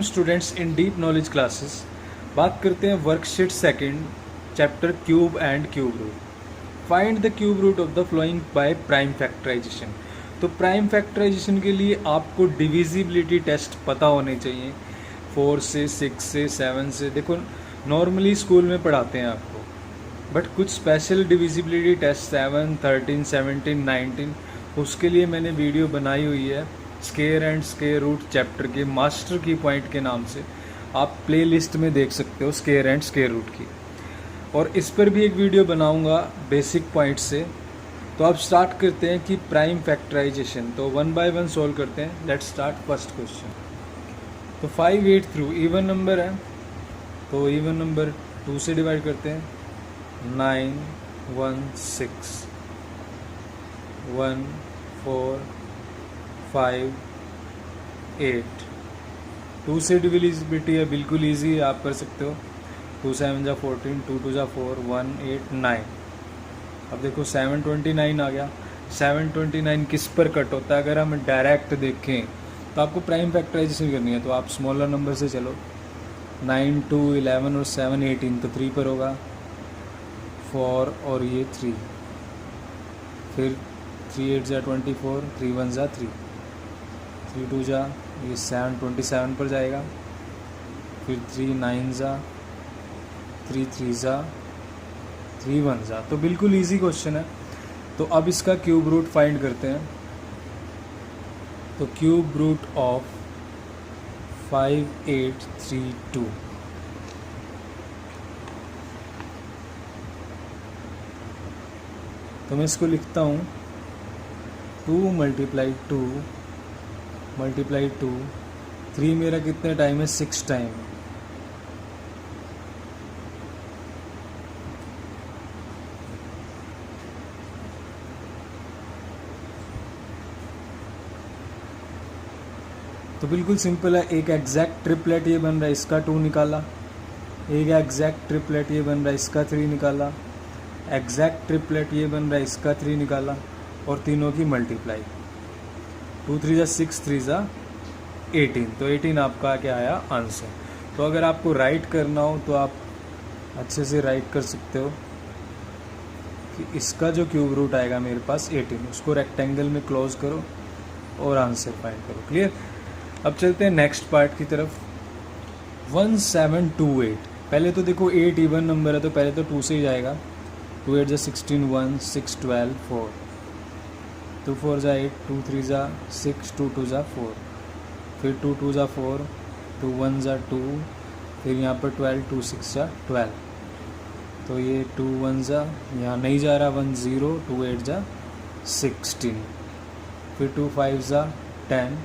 Welcome students in deep knowledge classes. बात करते हैं worksheet second, chapter cube and cube root. Find the cube root of the following by prime factorization. तो prime factorization के लिए आपको divisibility test पता होने चाहिए, 4 से 6 से 7 से। देखो नॉर्मली स्कूल में पढ़ाते हैं आपको, बट कुछ स्पेशल डिविजिबिलिटी टेस्ट 7, 13, 17, 19 उसके लिए मैंने वीडियो बनाई हुई है square and square root chapter के मास्टर की पॉइंट के नाम से। आप प्लेलिस्ट में देख सकते हो स्केयर एंड स्केयर रूट की, और इस पर भी एक वीडियो बनाऊंगा बेसिक पॉइंट से। तो अब स्टार्ट करते हैं कि प्राइम फैक्टराइजेशन। तो वन बाय वन सोल्व करते हैं। Let's start first question. तो 5, 8 थ्रू इवन नंबर है, तो इवन नंबर 2 से डिवाइड करते हैं। 9, 1, 6, 1, 4, 5, 8। 2 से डिविजिबिलिटी है, बिल्कुल ईजी है, आप कर सकते हो। 2 7 जा 14, 2 2 जा 4, 1 8 9। अब देखो 729 आ गया। 729 किस पर कट होता है? अगर हम डायरेक्ट देखें तो आपको प्राइम फैक्टराइजेशन करनी है, तो आप स्मॉलर नंबर से चलो। 9, 2, 11 और 7, 18, तो 3 पर होगा। 4 और ये 3, फिर 3 8 जा 24, 3 1 जा 3, 3 2 जा ये 7 27 पर जाएगा। फिर 3 9 जा, 3 3 जा, 3 1 जा। तो बिल्कुल इजी क्वेश्चन है। तो अब इसका क्यूब रूट फाइंड करते हैं। तो क्यूब रूट ऑफ 5 8 3 2। तो मैं इसको लिखता हूँ 2 × 2 × 2। 3 मेरा कितने टाइम है? 6 टाइम। तो बिल्कुल सिंपल है। एक एग्जैक्ट ट्रिपलेट ये बन रहा है, इसका 2 निकाला। एक एग्जैक्ट ट्रिपलेट ये बन रहा है, इसका 3 निकाला। एग्जैक्ट ट्रिपलेट ये बन रहा है, इसका 3 निकाला, और तीनों की मल्टीप्लाई। 2 3 जा 6, 3 जा 18। तो 18 आपका क्या आया? आंसर। तो अगर आपको राइट करना हो तो आप अच्छे से राइट कर सकते हो कि इसका जो क्यूब रूट आएगा मेरे पास 18, उसको रेक्टेंगल में क्लोज करो और आंसर फाइंड करो। क्लियर? अब चलते हैं नेक्स्ट पार्ट की तरफ। 1728। पहले तो देखो 8 इवन नंबर है, तो पहले तो 2 से ही जाएगा। 2 8 जा 16, 1 6 12 4, 2 4 जा 8, 2 3 जा 6, 2 2 जा 4, फिर 2 2 जा 4, 2 1 जा 2, फिर यहाँ पर 12, 2 6 जा 12। तो ये 2 1 जा यहाँ नहीं जा रहा, 1 0, 2 8 जा 16, फिर 2 5 जा 10,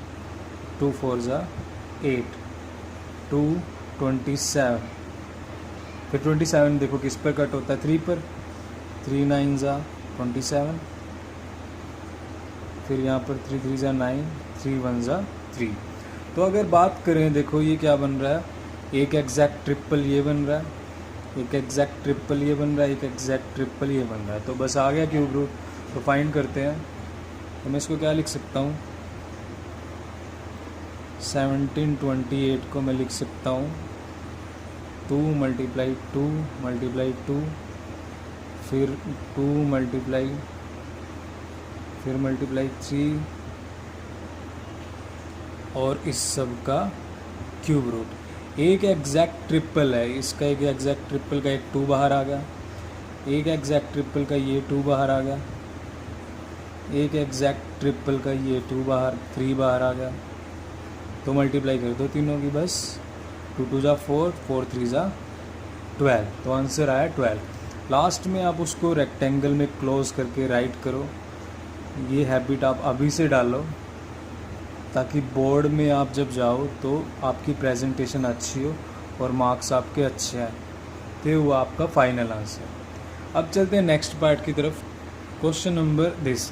2 4 जा 8, 2 27। फिर 27 देखो किस पर कट होता है? 3 पर। 3 9 जा 27, फिर यहाँ पर 3 3 जा 9, 3 1 जा 3। तो अगर बात करें, देखो ये क्या बन रहा है? एक एग्जैक्ट ट्रिपल ये बन रहा है, एक एग्जैक्ट ट्रिपल ये बन रहा है, एक एग्जैक्ट ट्रिपल ये बन रहा है। तो बस आ गया क्यूब रूट। तो फाइंड करते हैं। तो मैं इसको क्या लिख सकता हूँ? 1728 को मैं लिख सकता हूँ 2 × 2 × 2, फिर 2 मल्टीप्लाई, फिर मल्टीप्लाई 3, और इस सब का क्यूब रूट। एक एग्जैक्ट ट्रिपल है, इसका एक एग्जैक्ट ट्रिपल का एक 2 बाहर आ गया, एक एग्जैक्ट ट्रिपल का ये 2 बाहर आ गया, एक एग्जैक्ट ट्रिपल का ये 2 बाहर 3 बाहर आ गया। तो मल्टीप्लाई कर दो तीनों की बस। 2 2 जा 4, 4 3 जा 12। तो आंसर आया 12। लास्ट में आप उसको रेक्टेंगल में क्लोज करके राइट करो। ये हैबिट आप अभी से डालो, ताकि बोर्ड में आप जब जाओ तो आपकी प्रेजेंटेशन अच्छी हो और मार्क्स आपके अच्छे आए। तो वो आपका फाइनल आंसर। अब चलते हैं नेक्स्ट पार्ट की तरफ। Question number this.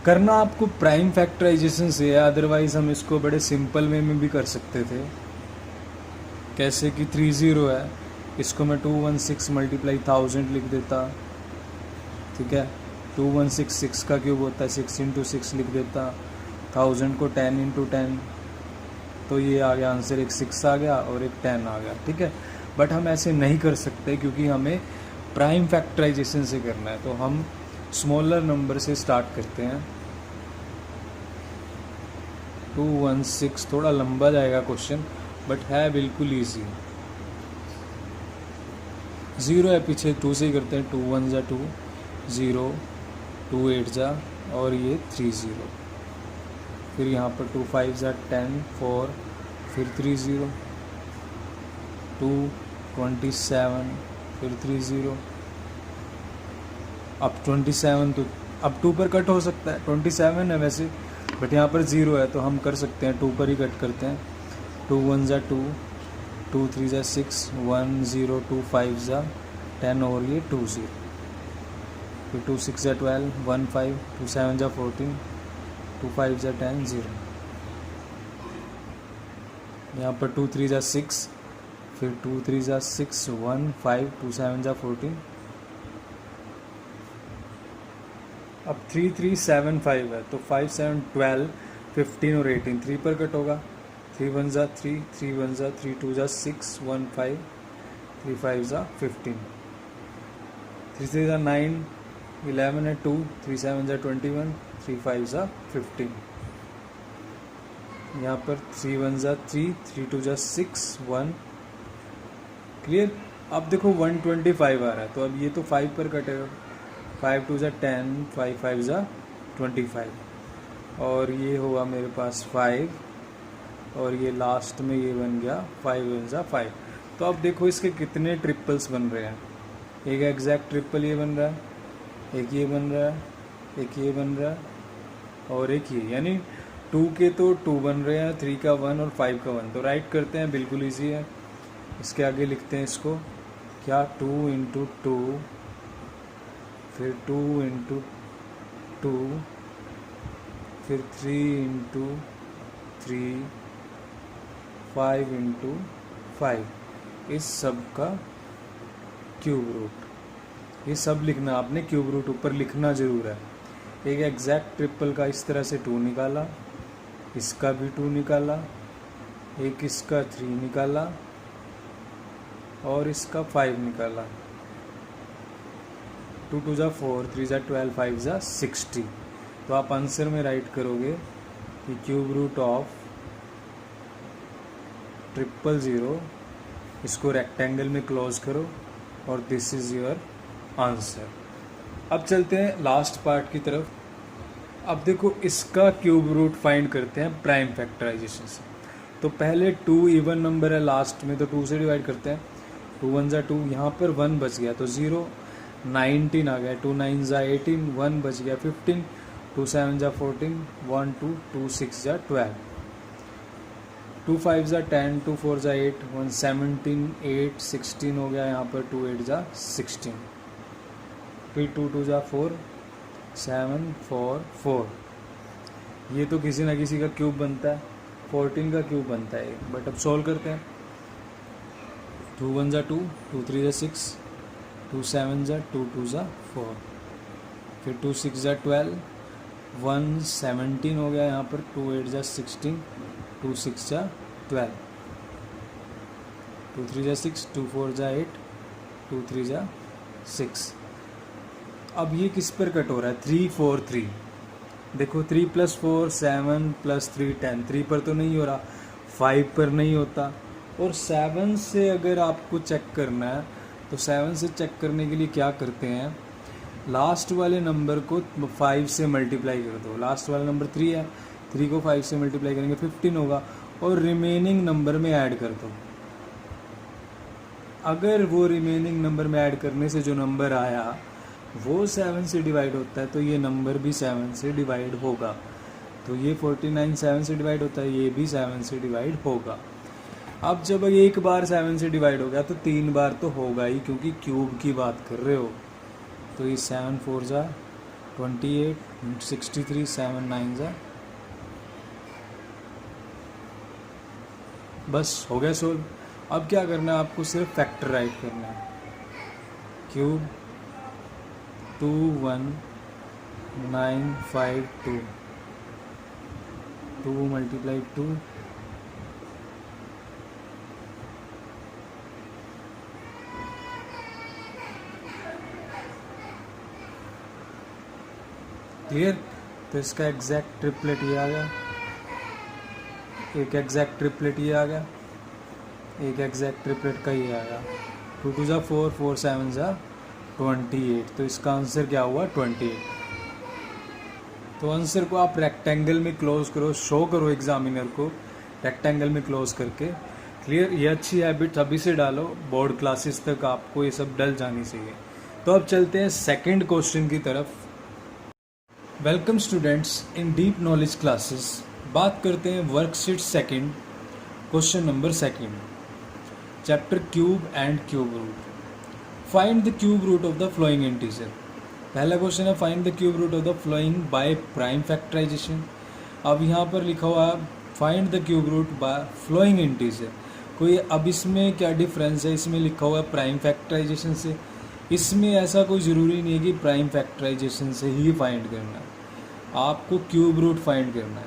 करना आपको प्राइम फैक्टराइजेशन से है, अदरवाइज हम इसको बड़े सिंपल वे में भी कर सकते थे। कैसे कि 30 है, इसको मैं 216 × 1000 लिख देता। ठीक है, 216 6 का क्यूब होता है, 6 × 6 लिख देता। 1000 को 10 × 10, तो ये आ गया आंसर, एक 6 आ गया और एक 10 आ गया, ठीक है। बट हम ऐसे नहीं कर सकते क्योंकि हमें प्राइम फैक्टराइजेशन से करना है, तो हम स्मॉलर नंबर से स्टार्ट करते हैं। 216, थोड़ा लंबा जाएगा क्वेश्चन बट है बिल्कुल ईजी। 0 है पीछे, 2 से ही करते हैं। 2 1 जा 2 0, 2 8 जा और ये 3 0, फिर यहाँ पर 2 5 जा 10 4, फिर 3 0, 2 27, फिर 3 0, अब 27, तो अब 2 पर कट हो सकता है। 27 है वैसे, बट यहाँ पर 0 है तो हम कर सकते हैं 2 पर ही कट करते हैं। 2 1 जा 2, 2 3 जा 6, 1 0, 2 5 जा 10 और ये 2 0, फिर 2 6 जा 12, 1 5, 2 7 जा 14, 2 5 जा 10 0, यहाँ पर 2 3 जा 6, फिर 2 3 जा 6, 1 5, 2 7 जा 14, अब 3 3 7 5 है तो 5 7 12 15 और 18, 3 पर कट होगा। 3 1 जा 3, 3 1 जा 3, 2 जा 6, 1 5, 3 5 जा 15, 3 3 जा 9, 11 है 2, 3 7 जा 21, 3 5 जा 15, यहाँ पर 3 1 जा 3, 3 2 जा 6, 1, क्लियर। अब देखो 125 आ रहा है तो अब ये तो 5 पर कटेगा। 5 2 जा 10, 5 5 जा 25 और ये होगा मेरे पास 5 और ये लास्ट में ये बन गया 5 1 जा 5। तो अब देखो इसके कितने ट्रिपल्स बन रहे हैं। एक एग्जैक्ट ट्रिपल ये बन रहा है, एक ये बन रहा है, एक ये बन रहा है और एक ये, यानी 2 के तो 2 बन रहे हैं, 3 का 1 और 5 का 1। तो राइट करते हैं, बिल्कुल ईजी है। इसके आगे लिखते हैं इसको क्या, 2 इंटू 2, फिर 2 इंटू 2, फिर 3 इंटू 3, 5 इंटू 5, इस सब का क्यूब रूट। ये सब लिखना आपने, क्यूब रूट ऊपर लिखना ज़रूर है। एक एग्जैक्ट ट्रिपल का इस तरह से 2 निकाला, इसका भी 2 निकाला, एक इसका 3 निकाला और इसका 5 निकाला। 2 2 जा 4, 3 जा 12, 5 जा 60। तो आप आंसर में राइट करोगे कि क्यूब रूट ऑफ 000, इसको रेक्टेंगल में क्लोज करो और दिस इज़ योर आंसर। अब चलते हैं लास्ट पार्ट की तरफ। अब देखो इसका क्यूब रूट फाइंड करते हैं प्राइम फैक्टराइजेशन से। तो पहले 2 इवन नंबर है लास्ट में, तो 2 से डिवाइड करते हैं। 2 1 जा 2, यहाँ पर 1 बच गया तो 0, 19 आ गया। 2 9 जा 18, 1 बच गया 15, 2 7 जा 14, 1 2, 2 6 जा 12, 2 5 जा 10, 2 4 जा 8, 1 17, 8 16 हो गया यहाँ पर। 2 8 जा 16, फिर 2 2 जा 4, 7 4 4। ये तो किसी ना किसी का क्यूब बनता है, 14 का क्यूब बनता है, बट अब सॉल्व करते हैं। 2 1 जा 2, 2 3 जा 6, 2 7 जा 2, 2 जा 4, फिर 2 6 जा 12, 1 17 हो गया यहाँ पर। 2 8 जा 16, 2 6 जा 12, 2 3 जा 6, 2 4 जा 8, 2 3 जा 6। अब ये किस पर कट हो रहा है, 3 4 3। देखो 3 + 4 7 + 3 10, 3 पर तो नहीं हो रहा, 5 पर नहीं होता। और 7 से अगर आपको चेक करना है तो 7 से चेक करने के लिए क्या करते हैं, लास्ट वाले नंबर को 5 से मल्टीप्लाई कर दो। लास्ट वाला नंबर 3 है, 3 को 5 से मल्टीप्लाई करेंगे 15 होगा और रिमेनिंग नंबर में ऐड कर दो। अगर वो रिमेनिंग नंबर में ऐड करने से जो नंबर आया वो 7 से डिवाइड होता है तो ये नंबर भी 7 से डिवाइड होगा। तो ये 49 7 से डिवाइड होता है, ये भी 7 से डिवाइड होगा। अब जब एक बार 7 से डिवाइड हो गया तो 3 बार तो होगा ही, क्योंकि क्यूब की बात कर रहे हो। तो ये 7 4 जा 28, 63, 7 9 जा, बस हो गया सोल्व। अब क्या करना है आपको, सिर्फ फैक्टराइज करना है। Cube 2 1 9 5 2, 2 × 2, clear. तो इसका एग्जैक्ट ट्रिपलेट ये आ गया, एक एग्जैक्ट ट्रिपलेट ये आ गया, एक एग्जैक्ट ट्रिपलेट का ये आ गया। 2 2 जा 4, 4 7 जा 28। तो इसका आंसर क्या हुआ 28। तो आंसर को आप रेक्टेंगल में क्लोज करो, शो करो एग्जामिनर को रेक्टेंगल में क्लोज करके। क्लियर। ये अच्छी हैबिट अभी से डालो, बोर्ड क्लासेस तक आपको ये सब डल जानी चाहिए। तो अब चलते हैं सेकंड क्वेश्चन की तरफ। Welcome students in deep knowledge classes. बात करते हैं worksheet second, question number second, chapter cube and cube root. Find the cube root of the following integer. पहला क्वेश्चन है find the cube root of the following by prime factorization. अब यहाँ पर लिखा हुआ है find the cube root by following integer. कोई अब इसमें क्या डिफरेंस है, इसमें लिखा हुआ है प्राइम फैक्टराइजेशन से, इसमें ऐसा कोई ज़रूरी नहीं है कि प्राइम फैक्टराइजेशन से ही फाइंड करना है, आपको क्यूब रूट फाइंड करना है।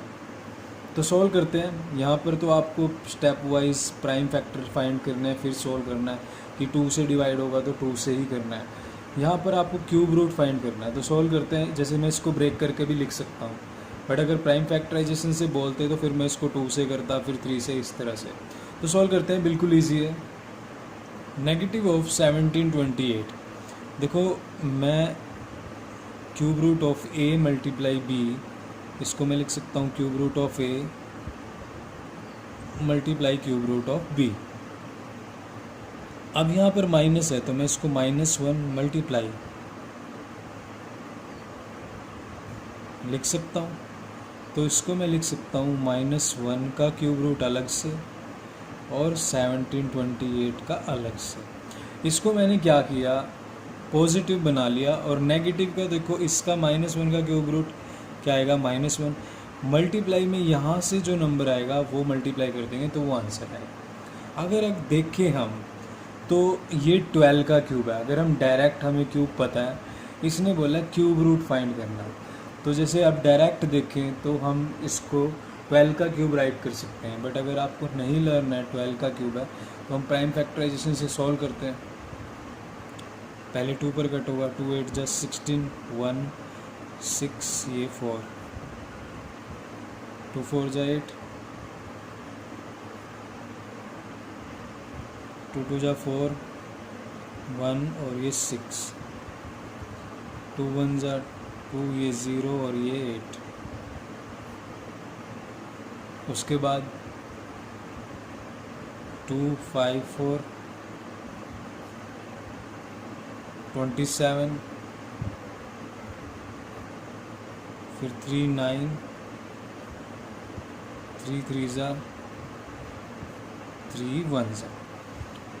तो सॉल्व करते हैं। यहाँ पर तो आपको step wise prime factor find करना है, फिर सॉल्व करना है कि 2 से डिवाइड होगा तो 2 से ही करना है। यहाँ पर आपको क्यूब रूट फाइंड करना है। तो सॉल्व करते हैं। जैसे मैं इसको ब्रेक करके भी लिख सकता हूँ, बट अगर प्राइम फैक्टराइजेशन से बोलते तो फिर मैं इसको 2 से करता, फिर 3 से, इस तरह से। तो सॉल्व करते हैं, बिल्कुल ईजी है। Negative of 1728। देखो मैं cube root of A multiply B, इसको मैं लिख सकता हूँ cube root of A multiply cube root of B. अब यहाँ पर माइनस है तो मैं इसको -1 मल्टीप्लाई लिख सकता हूँ। तो इसको मैं लिख सकता हूँ -1 का क्यूब रूट अलग से और 1728 का अलग से। इसको मैंने क्या किया, पॉजिटिव बना लिया। और नेगेटिव का देखो, इसका -1 का क्यूब रूट क्या आएगा -1, मल्टीप्लाई में यहाँ से जो नंबर आएगा वो मल्टीप्लाई कर देंगे तो वो आंसर आएगा। अगर अब देखें हम तो ये 12 का क्यूब है। अगर हम डायरेक्ट, हमें क्यूब पता है, इसने बोला क्यूब रूट फाइंड करना, तो जैसे आप डायरेक्ट देखें तो हम इसको 12 का क्यूब राइट कर सकते हैं। बट अगर आपको नहीं लर्न है 12 का क्यूब है तो हम प्राइम फैक्टराइजेशन से सॉल्व करते हैं। पहले 2 पर कट होगा, 2 8 जा 16, 1 6, ये 4, 2 4 जा 8, 2 2 जा 4, 1 और ये 6, 2 1 जा 2, ये 0 और ये 8। उसके बाद 2 5 4, 27, फिर 3 9, 3 3 जा 3 1 जा।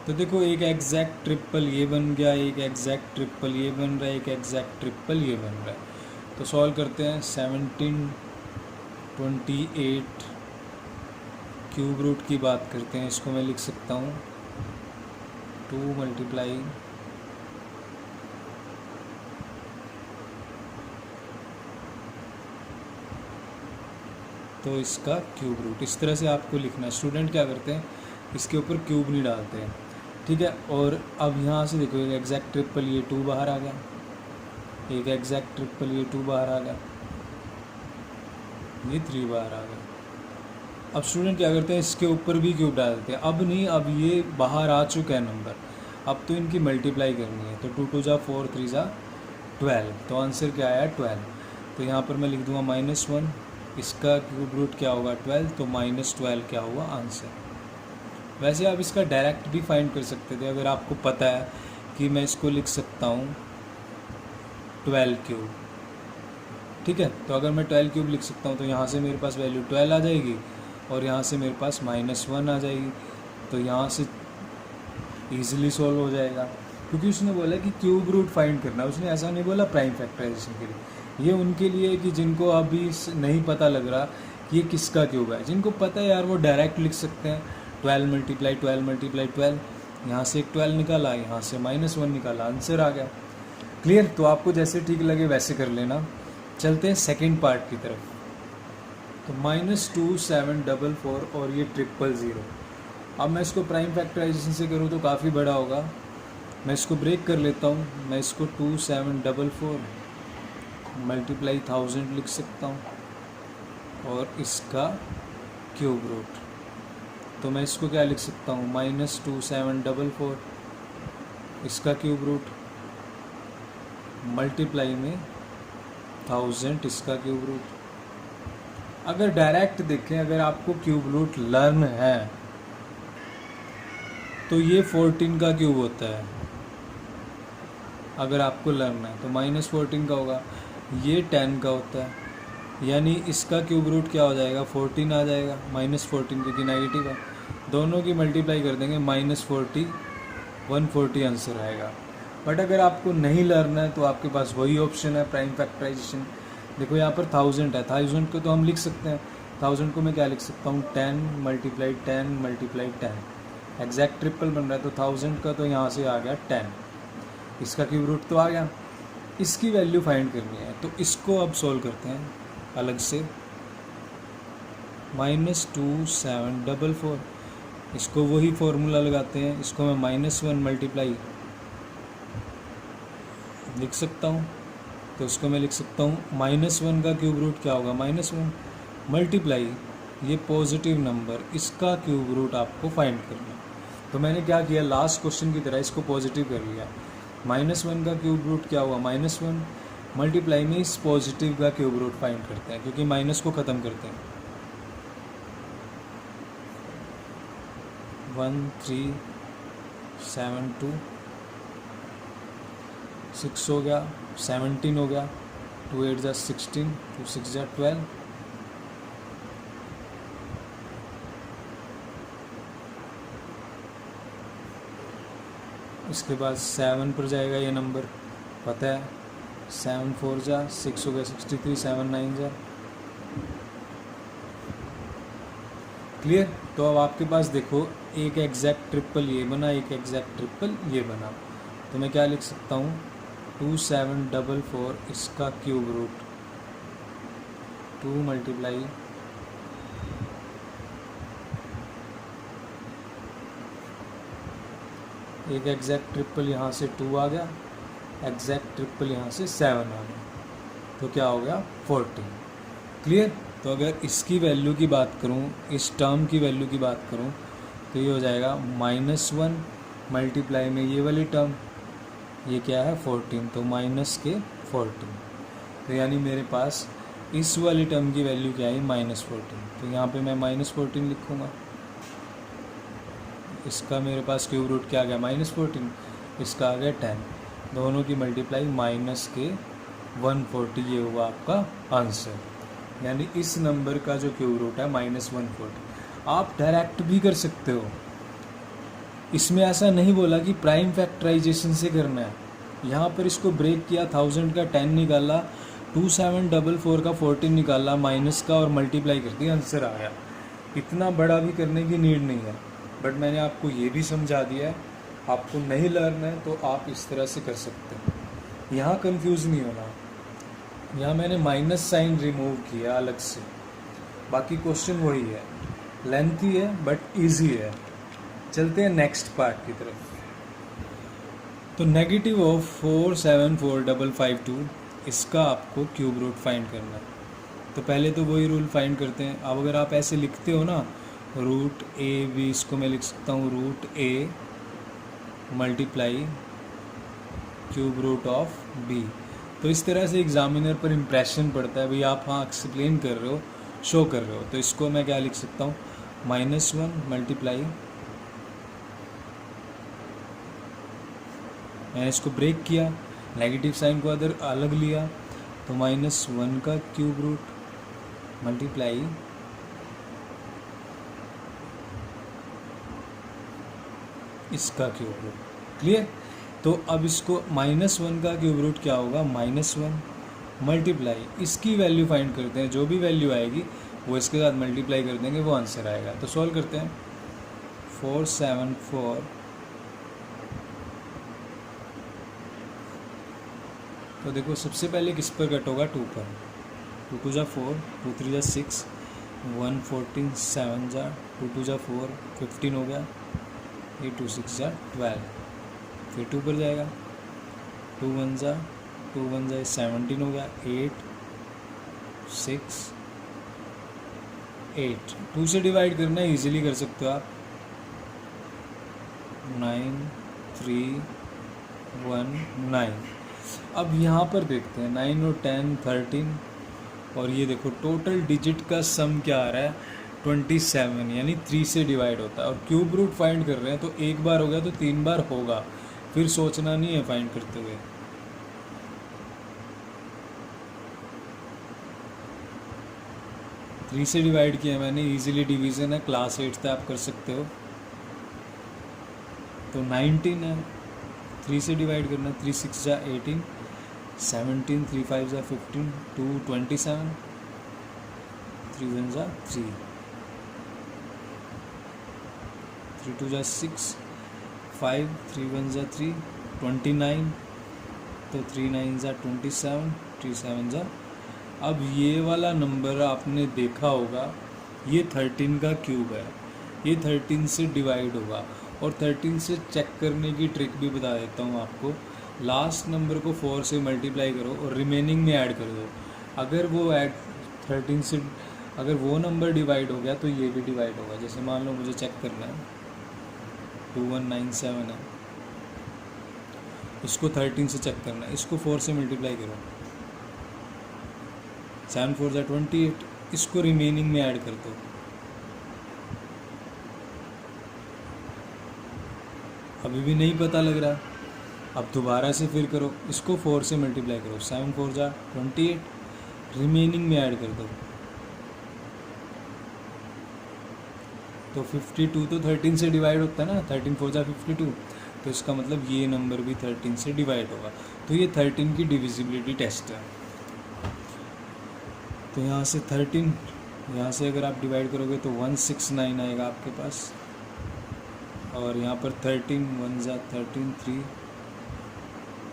तो देखो एक एग्जैक्ट ट्रिपल ये बन गया, एक एग्जैक्ट ट्रिपल ये बन रहा है, एक एग्जैक्ट ट्रिपल ये बन रहा है। तो सॉल्व करते हैं। 1728 क्यूब रूट की बात करते हैं। इसको मैं लिख सकता हूँ 2 मल्टीप्लाई तो इसका क्यूब रूट, इस तरह से आपको लिखना है। स्टूडेंट क्या करते हैं, इसके ऊपर क्यूब नहीं डालते हैं, ठीक है। और अब यहाँ से देखो एक एग्जैक्ट ट्रिपल ये 2 बाहर आ गया, एक एग्जैक्ट ट्रिपल ये 2 बाहर आ गया, ये 3 बाहर आ गया। अब स्टूडेंट क्या करते हैं, इसके ऊपर भी क्यूब डालते हैं। अब नहीं, अब ये बाहर आ चुका है नंबर, अब तो इनकी मल्टीप्लाई करनी है। तो 2 2 जा 4, 3 जा 12। तो आंसर क्या आया 12। तो यहाँ पर मैं लिख दूँगा -1, इसका क्यूब रूट क्या होगा 12, तो -12 क्या हुआ आंसर। वैसे आप इसका डायरेक्ट भी फाइंड कर सकते थे, अगर आपको पता है कि मैं इसको लिख सकता हूँ 12 क्यूब, ठीक है। तो अगर मैं 12 क्यूब लिख सकता हूँ तो यहाँ से मेरे पास वैल्यू 12 आ जाएगी और यहाँ से मेरे पास -1 आ जाएगी। तो यहाँ से ईजिली सॉल्व हो जाएगा, क्योंकि उसने बोला कि क्यूब रूट फाइंड करना, उसने ऐसा नहीं बोला प्राइम फैक्टराइजेशन के लिए। ये उनके लिए कि जिनको अभी नहीं पता लग रहा कि ये किसका क्यूब है। जिनको पता है यार वो डायरेक्ट लिख सकते हैं 12 मल्टीप्लाई 12 मल्टीप्लाई 12, यहाँ से एक 12 निकाला, यहाँ से -1 निकाला, आंसर आ गया। क्लियर। तो आपको जैसे ठीक लगे वैसे कर लेना। चलते हैं सेकेंड पार्ट की तरफ। तो -2744 और ये 000। अब मैं इसको प्राइम फैक्टराइजेशन से करूँ तो काफ़ी बड़ा होगा, मैं इसको ब्रेक कर लेता हूँ। मैं इसको 2744 मल्टीप्लाई 1000 लिख सकता हूँ और इसका क्यूब रूट, तो मैं इसको क्या लिख सकता हूँ -2744 इसका क्यूब रूट मल्टीप्लाई में 1000 इसका क्यूब रूट। अगर डायरेक्ट देखें, अगर आपको क्यूब रूट लर्न है तो ये 14 का क्यूब होता है। अगर आपको लर्न है तो -14 का होगा, ये 10 का होता है, यानी इसका क्यूब रूट क्या हो जाएगा 14 आ जाएगा, -14 क्योंकि नेगेटिव है। दोनों की मल्टीप्लाई कर देंगे -40 140 आंसर आएगा। बट अगर आपको नहीं लर्न है तो आपके पास वही ऑप्शन है प्राइम फैक्टराइजेशन। देखो यहाँ पर 1000 है, 1000 को तो हम लिख सकते हैं, 1000 को मैं क्या लिख सकता हूँ 10 × 10 × 10 एग्जैक्ट ट्रिपल बन रहा है, तो 1000 का तो यहाँ से आ गया 10, इसका क्यूब रूट तो आ गया। इसकी वैल्यू फाइंड करनी है तो इसको अब सॉल्व करते हैं अलग से। -2744 इसको वही फॉर्मूला लगाते हैं, इसको मैं -1 मल्टीप्लाई लिख सकता हूँ, तो इसको मैं लिख सकता हूँ -1 का क्यूब रूट क्या होगा -1 मल्टीप्लाई ये पॉजिटिव नंबर, इसका क्यूब रूट आपको फाइंड करना है। तो मैंने क्या किया, लास्ट क्वेश्चन की तरह इसको पॉजिटिव कर लिया। -1 का क्यूब रूट क्या हुआ -1 मल्टीप्लाई में इस पॉजिटिव का क्यूब रूट फाइंड करते हैं, क्योंकि माइनस को ख़त्म करते हैं। 1372 6 हो गया, 17 हो गया, 2 8 जा 16, 2 6 जा 12, इसके बाद 7 पर जाएगा ये नंबर पता है, 7 4 जा 6 हो गया 63, 7 9 जा क्लियर। तो अब आपके पास देखो एक एग्जैक्ट ट्रिपल ये बना, एक एग्जैक्ट ट्रिपल ये बना, तो मैं क्या लिख सकता हूँ 2744 इसका क्यूब रूट 2 मल्टीप्लाई एक एग्जैक्ट ट्रिपल यहाँ से 2 आ गया, एग्जैक्ट ट्रिपल यहाँ से 7 आ गया, तो क्या हो गया 14 क्लियर। तो अगर इसकी वैल्यू की बात करूँ, इस टर्म की वैल्यू की बात करूँ, तो ये हो जाएगा -1 मल्टीप्लाई में ये वाली टर्म, ये क्या है 14, तो -14, तो यानी मेरे पास इस वाली टर्म की वैल्यू क्या है -14, तो यहाँ पे मैं -14 लिखूँगा। इसका मेरे पास क्यूब रूट क्या आ गया -14, इसका आ गया 10, दोनों की मल्टीप्लाई -140, ये हुआ आपका आंसर। यानी इस नंबर का जो क्यूब रूट है -140। आप डायरेक्ट भी कर सकते हो, इसमें ऐसा नहीं बोला कि प्राइम फैक्टराइजेशन से करना है। यहाँ पर इसको ब्रेक किया, 1000 का 10 निकाला, 2744 का 14 निकाला, माइनस का और मल्टीप्लाई कर दिया, आंसर आया। इतना बड़ा भी करने की नीड नहीं है, बट मैंने आपको ये भी समझा दिया है। आपको नहीं लर्न है तो आप इस तरह से कर सकते हो, यहाँ कंफ्यूज नहीं होना। यहाँ मैंने माइनस साइन रिमूव किया अलग से, बाकी क्वेश्चन वही है, लेंथी है बट इजी है। चलते हैं नेक्स्ट पार्ट की तरफ। तो नेगेटिव ऑफ 474552 इसका आपको क्यूब रूट फाइंड करना है। तो पहले तो वही रूल फाइंड करते हैं। अब अगर आप ऐसे लिखते हो ना √a b, इसको मैं लिख सकता हूँ √a multiply cube root of b। तो इस तरह से एग्जामिनर पर इम्प्रेशन पड़ता है, भाई आप हाँ एक्सप्लेन कर रहे हो, शो कर रहे हो। तो इसको मैं क्या लिख सकता हूँ -1 मल्टीप्लाई, मैंने इसको ब्रेक किया, नेगेटिव साइन को अदर अलग लिया, तो -1 का क्यूब रूट मल्टीप्लाई इसका क्यूब रूट। क्लियर। तो अब इसको -1 का क्यूब रूट क्या होगा -1 मल्टीप्लाई इसकी वैल्यू फाइंड करते हैं, जो भी वैल्यू आएगी वो इसके साथ मल्टीप्लाई कर देंगे, वो आंसर आएगा। तो सॉल्व करते हैं 474, तो देखो सबसे पहले किस पर कट होगा 2 पर, 2 2 जा 4, 2 3 जा 6, 1 14, 7 जा 2 2 जा 4, 15 हो गया, ये 2 6 जा 12, फिर 2 पर जाएगा, 2 1 जा 2 1 जा 17 हो गया, 8 6 8, 2 से डिवाइड करना है, ईजिली कर सकते हो आप, 9 3 1 9। अब यहाँ पर देखते हैं 9 और 10 13, और ये देखो टोटल डिजिट का सम क्या आ रहा है 27, यानी 3 से डिवाइड होता है। और क्यूब रूट फाइंड कर रहे हैं तो एक बार हो गया तो 3 बार होगा, फिर सोचना नहीं है फाइंड करते हुए। थ्री से डिवाइड किया मैंने, इजीली डिवीजन है, क्लास 8 से आप कर सकते हो। तो 19 है, 3 से डिवाइड करना, 3 6 जा 18, 17 3 5 जा 15, 2 27, 3 1 जा 3, 3 2 जा 6, 5 3 1 जा 3, 29, तो 3 9 जा 27, 3 7 जा। अब ये वाला नंबर आपने देखा होगा, ये 13 का क्यूब है, ये 13 से डिवाइड होगा। और 13 से चेक करने की ट्रिक भी बता देता हूँ आपको। लास्ट नंबर को 4 से मल्टीप्लाई करो और रिमेनिंग में ऐड कर दो। अगर वो ऐड 13 से अगर वो नंबर डिवाइड हो गया तो ये भी डिवाइड होगा। जैसे मान लो मुझे चेक करना है 2197 है, इसको 13 से चेक करना है, इसको 4 से मल्टीप्लाई करो, 7 4 जा 28, इसको रिमेनिंग में ऐड कर दो। अभी भी नहीं पता लग रहा, अब दोबारा से फिर करो, इसको 4 से मल्टीप्लाई करो, 7 4 जा 28, रिमेनिंग में ऐड कर दो, तो 52 तो 13 से डिवाइड होता है ना, 13 4 जा 52, तो इसका मतलब ये नंबर भी 13 से डिवाइड होगा। तो ये 13 की डिविजिबिलिटी टेस्ट है। तो यहाँ से 13, यहाँ से अगर आप डिवाइड करोगे तो 169 आएगा आपके पास, और यहाँ पर 13 1 जा 13 3,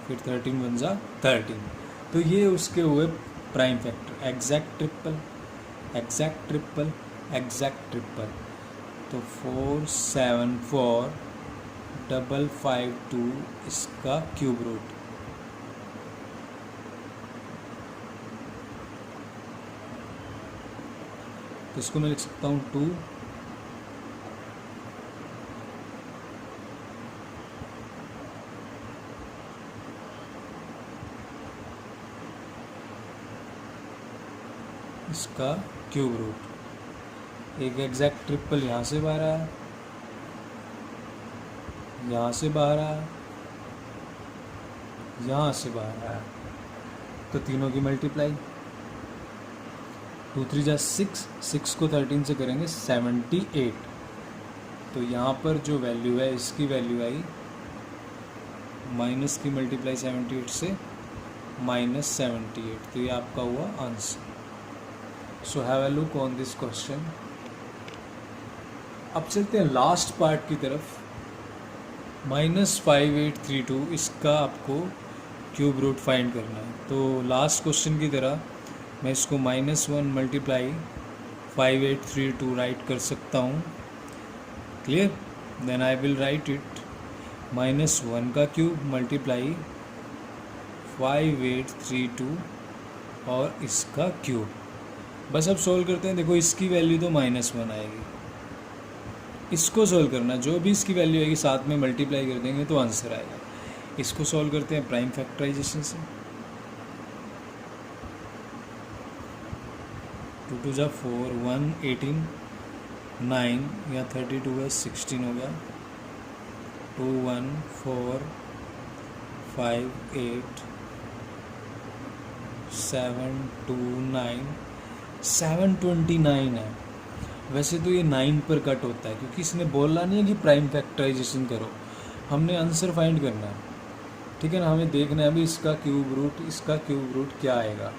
फिर 13 1 जा 13। तो ये उसके हुए prime factor, exact triple, exact triple, exact triple. तो 4 7 4 5 5 2 इसका क्यूब रूट। तो इसको मैं लिख सकता हूँ 2 इसका क्यूब रूट। एक एग्जैक्ट ट्रिपल यहाँ से बाहर आया, यहाँ से बाहर आया, यहाँ से बाहर आया, तो तीनों की मल्टीप्लाई, 2 3 जा 6, 6 को 13 से करेंगे 78। तो यहाँ पर जो वैल्यू है इसकी वैल्यू आई, माइनस की मल्टीप्लाई 78 से -78, तो ये आपका हुआ answer. So have a look on this question. अब चलते हैं लास्ट पार्ट की तरफ। -5832 इसका आपको क्यूब रूट फाइंड करना है। तो लास्ट क्वेश्चन की तरह मैं इसको -1 मल्टीप्लाई 5832 राइट कर सकता हूँ। Clear? Then I will write it -1 का क्यूब मल्टीप्लाई 5832 और इसका क्यूब। बस अब सोल्व करते हैं। देखो इसकी वैल्यू तो -1 आएगी, इसको सोल्व करना, जो भी इसकी वैल्यू आएगी साथ में मल्टीप्लाई कर देंगे तो आंसर आएगा। इसको सोल्व करते हैं प्राइम फैक्टराइजेशन से। 2 2 जा 4 1 18 9 या 32 है 16 हो गया, 2 1 4 5 8 7 2 9 729 है। वैसे तो ये 9 पर कट होता है क्योंकि इसने बोला नहीं है कि प्राइम फैक्टराइजेशन करो, हमने आंसर फाइंड करना है। ठीक है ना, हमें देखना है अभी इसका क्यूब रूट, इसका क्यूब रूट क्या आएगा।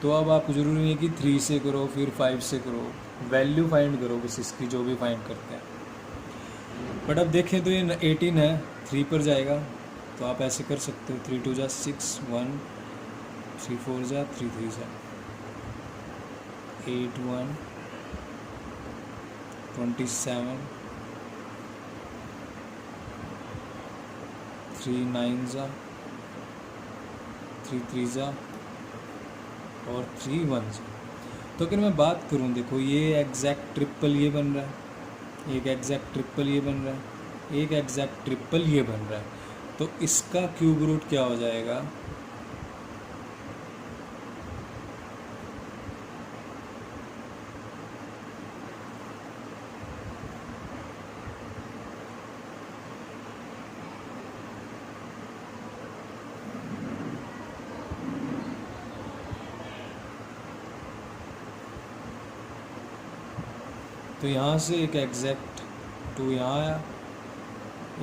तो अब आपको ज़रूरी नहीं है कि 3 से करो फिर 5 से करो, वैल्यू फाइंड करो बस इसकी, जो भी फाइंड करते हैं। बट अब देखें तो ये 18 है, 3 पर जाएगा, तो आप ऐसे कर सकते हो 3 2 जा 6 1 3 4 जा 3 3 जा 8 1 27 3 9 जा 3 3 और 3 1। तो अगर मैं बात करूं, देखो ये एग्जैक्ट ट्रिपल ये बन रहा है, एक एग्जैक्ट ट्रिपल ये बन रहा है, एक एग्जैक्ट ट्रिपल ये बन रहा है, तो इसका क्यूब रूट क्या हो जाएगा? तो यहाँ से एक एग्जैक्ट 2 यहाँ आया,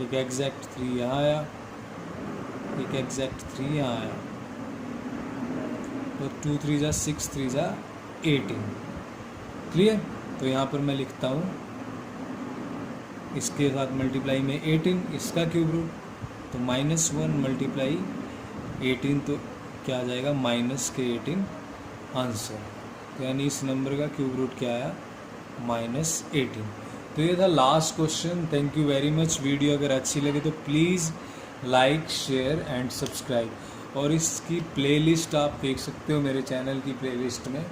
एक एग्जैक्ट 3 यहाँ आया, एक एग्जैक्ट 3 यहाँ आया, तो 2 3 जा 6 3 जा 18। क्लियर? तो यहाँ पर मैं लिखता हूँ इसके साथ मल्टीप्लाई में 18, इसका क्यूब रूट, तो -1 मल्टीप्लाई 18, तो क्या आ जाएगा? -18 आंसर। तो यानी इस नंबर का क्यूब रूट क्या आया? -18। तो ये था last question. Thank you very much. Video अगर अच्छी लगे तो please like share and subscribe, और इसकी प्लेलिस्ट आप देख सकते हो मेरे चैनल की प्लेलिस्ट में।